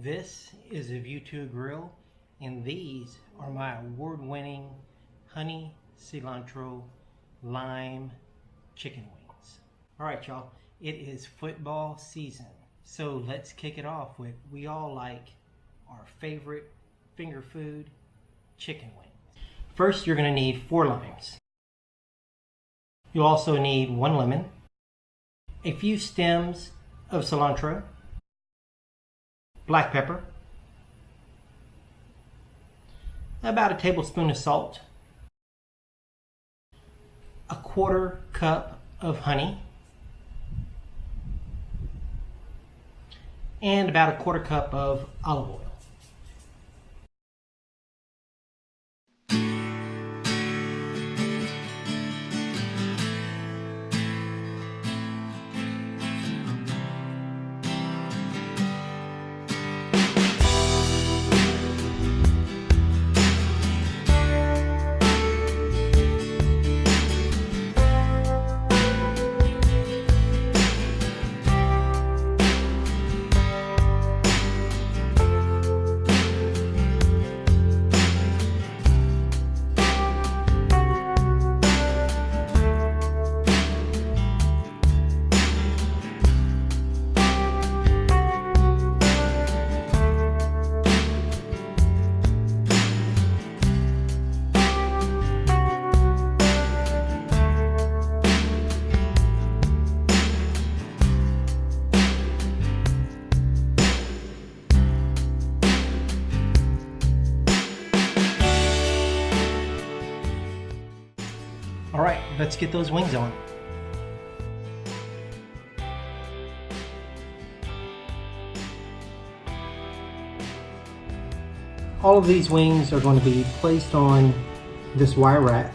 This is a View to a Grill, and these are my award-winning honey cilantro lime chicken wings. All right, y'all, it is football season, so let's kick it off with we all like our favorite finger food, chicken wings. First, you're going to need 4 limes. You'll also need 1 lemon, a few stems of cilantro, black pepper, about a tablespoon of salt, a 1/4 cup of honey, and about a 1/4 cup of olive oil. All right, let's get those wings on. All of these wings are going to be placed on this wire rack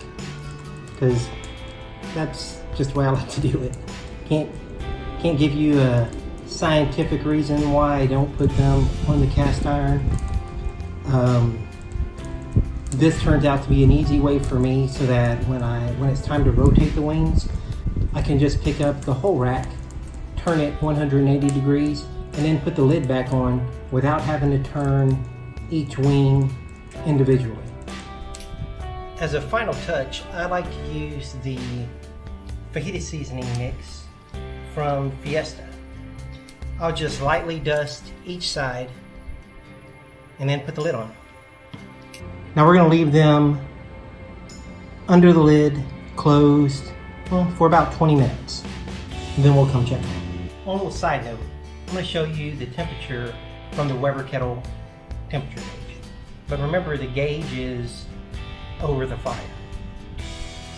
because that's just the way I like to do it. Can't give you a scientific reason why I don't put them on the cast iron. This turns out to be an easy way for me so that when it's time to rotate the wings, I can just pick up the whole rack, turn it 180 degrees, and then put the lid back on without having to turn each wing individually. As a final touch, I like to use the fajita seasoning mix from Fiesta. I'll just lightly dust each side and then put the lid on. Now we're going to leave them under the lid, closed, for about 20 minutes. And then we'll come check them. On a little side note, I'm going to show you the temperature from the Weber Kettle temperature gauge. But remember, the gauge is over the fire,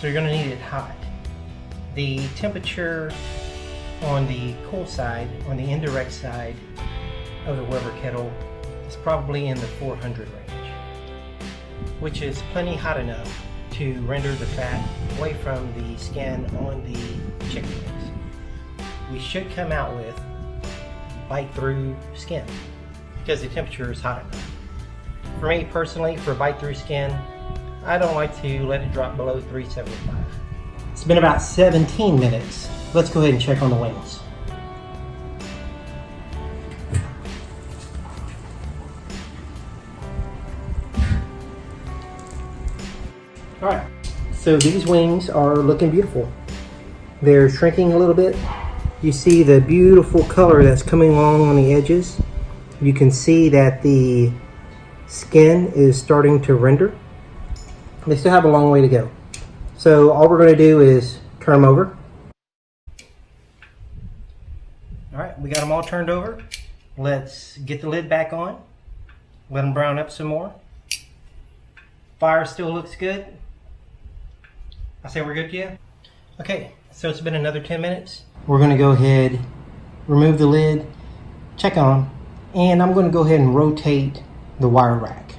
so you're going to need it hot. The temperature on the cool side, on the indirect side of the Weber Kettle, is probably in the 400 range, which is plenty hot enough to render the fat away from the skin on the chicken wings. We should come out with bite-through skin because the temperature is hot enough. For me personally, for bite-through skin, I don't like to let it drop below 375. It's been about 17 minutes. Let's go ahead and check on the wings. All right, so these wings are looking beautiful. They're shrinking a little bit. You see the beautiful color that's coming along on the edges. You can see that the skin is starting to render. They still have a long way to go. So all we're going to do is turn them over. All right, we got them all turned over. Let's get the lid back on. Let them brown up some more. Fire still looks good. I say we're good, yeah? Okay, so it's been another 10 minutes. We're going to go ahead, remove the lid, check on, and I'm going to go ahead and rotate the wire rack.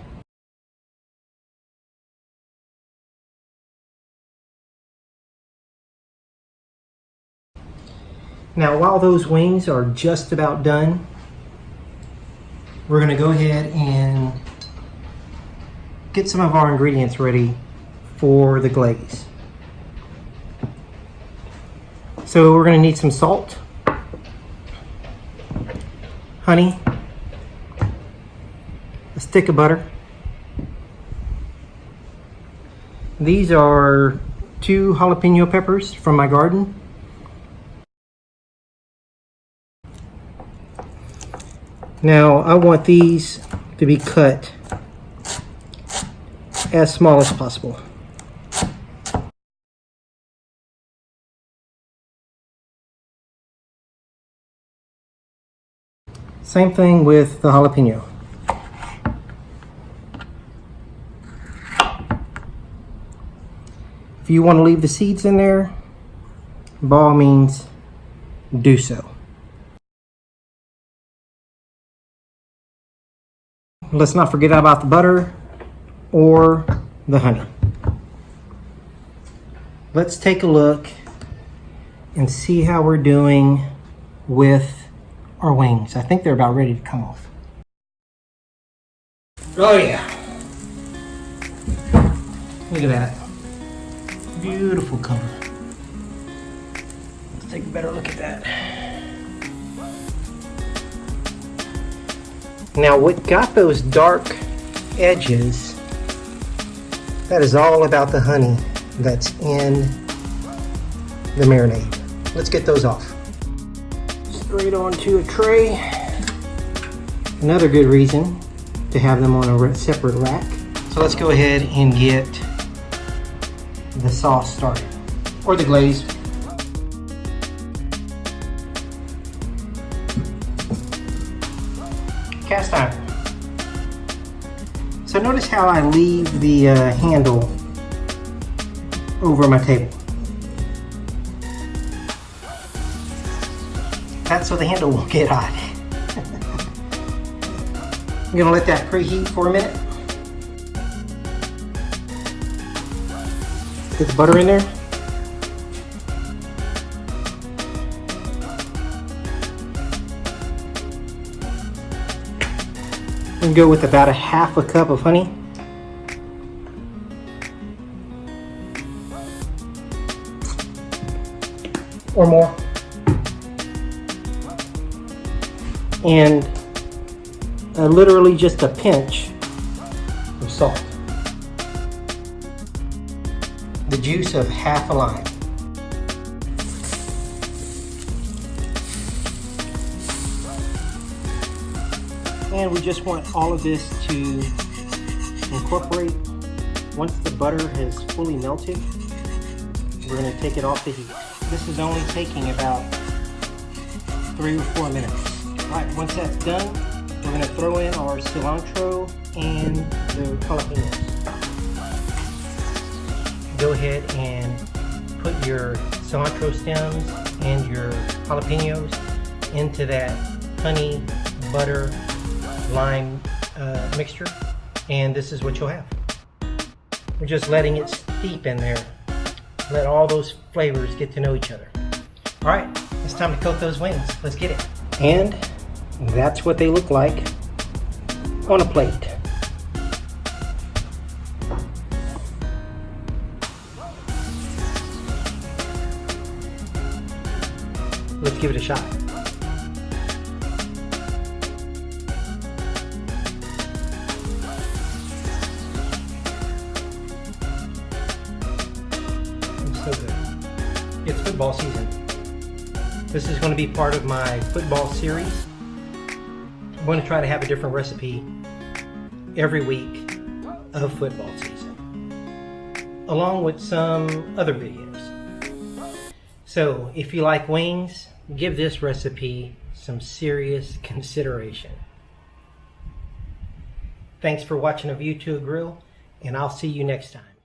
Now, while those wings are just about done, we're going to go ahead and get some of our ingredients ready for the glaze. So we're going to need some salt, honey, a stick of butter. These are 2 jalapeno peppers from my garden. Now I want these to be cut as small as possible. Same thing with the jalapeno. If you want to leave the seeds in there, by all means, do so. Let's not forget about the butter or the honey. Let's take a look and see how we're doing with our wings. I think they're about ready to come off. Oh yeah. Look at that. Beautiful color. Let's take a better look at that. Now what got those dark edges, that is all about the honey that's in the marinade. Let's get those off. Straight onto a tray. Another good reason to have them on a separate rack. So let's go ahead and get the sauce started, or the glaze. Cast iron. So notice how I leave the handle over my table. That's so the handle won't get hot. I'm gonna let that preheat for a minute. Get the butter in there. And go with about a half a cup of honey. Or more. And literally just a pinch of salt. The juice of half a lime. And we just want all of this to incorporate. Once the butter has fully melted, we're going to take it off the heat. This is only taking about 3 or 4 minutes. Alright, once that's done, we're going to throw in our cilantro and the jalapenos. Go ahead and put your cilantro stems and your jalapenos into that honey, butter, lime mixture, and this is what you'll have. We're just letting it steep in there. Let all those flavors get to know each other. All right, it's time to coat those wings. Let's get it. And that's what they look like on a plate. Let's give it a shot. It's so good. It's football season. This is going to be part of my football series. I'm going to try to have a different recipe every week of football season, along with some other videos. So if you like wings, give this recipe some serious consideration. Thanks for watching A View to a Grill, and I'll see you next time.